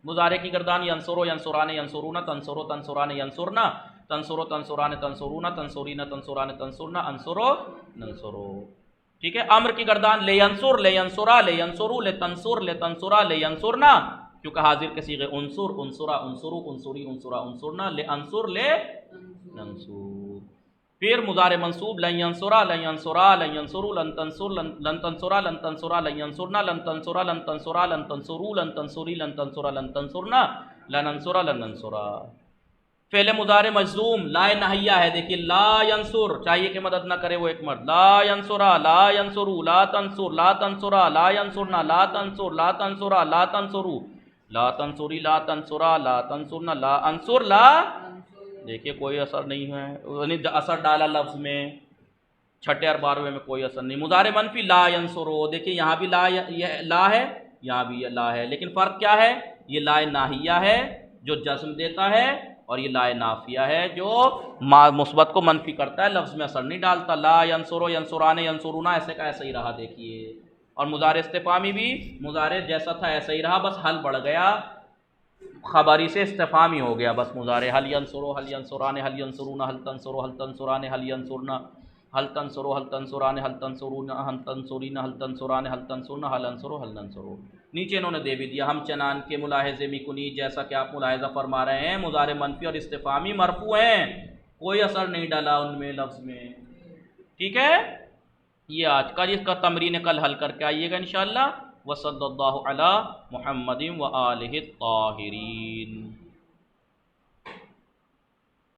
مضارع کی گردان ینصرو ینصران ینصرون، تنصرو تنصران ینصرنا، تنصرو تنصران تنصرون، تنصرین تنصران تنصرنا، انصرو ننصرو، ٹھیک ہے۔ امر کی گردان لے ینصر، لے ینصرا، لے ینصرو، لے تنصر، لے تنصرا، لے ینصرنا، کیونکہ حاضر کے صیغے انصر، انصرا، انصرو، انصری، انصرا، انصرنا، لے انصر، لے ننصر۔ پھر مضارع منصوب لن ینصرا، لن ینصرا، لن ینصرو، لن تنصر، لن تنصرا، لن تنصرا، لن ینصرنا، لن تنصرا، لن تنصرا، لن تنصرو، لن تنصری، لن تنصرا، لن تنصرنا، لن انصرا، لن ننصرا۔ فعل مضارع مجزوم لا نہیہ ہے، دیکھیے لا ینصر، چاہیے کہ مدد نہ کرے وہ ایک مرد، لا ینصرا لا ینصرو لا تنصر لا تنصرا لا ینصرنا لا تنصر لا تنصرا لا تنصرو لا تنصری لا تنصرا لا تنصرنا لا انصر لا، دیکھیے کوئی اثر نہیں ہے، یعنی اثر ڈالا لفظ میں، چھٹے اور 12ویں میں کوئی اثر نہیں۔ مضارع منفی لا ینصرو، دیکھیے یہاں بھی لا ہے، یہاں بھی لا ہے، لیکن فرق کیا ہے، یہ لا ناہیہ ہے جو جزم دیتا ہے، اور یہ لا نافیہ ہے جو مثبت کو منفی کرتا ہے، لفظ میں اثر نہیں ڈالتا۔ لا ینصرو ینصران ینصرونا ایسے کا ایسا ہی رہا، دیکھیے۔ اور مضارع استفہامی بھی مضارع جیسا تھا ایسا ہی رہا، بس حل بڑھ گیا، خبری سے استفہامی ہو گیا بس مضارع، حل ینصرو حل ینصران حل ینصرونا حل تنصرو حل تنصران حل ینصرنا حل تنصرو حل تنصران حل تنصرون حل تنصرین حل تنصران حل تنصرنا حل انصرو حل ننصرو۔ نیچے انہوں نے دے بھی دیا، ہم چنان کے ملاحظے میکنی، جیسا کہ آپ ملاحظہ فرما رہے ہیں مضارع منفی اور استفہامی مرفوع ہیں، کوئی اثر نہیں ڈالا ان میں لفظ میں، ٹھیک ہے۔ یہ آج کا جس کا تمرین کل حل کر کے آئیے گا انشاءاللہ۔ وصلی اللہ علی محمد و آلہ الطاہرین۔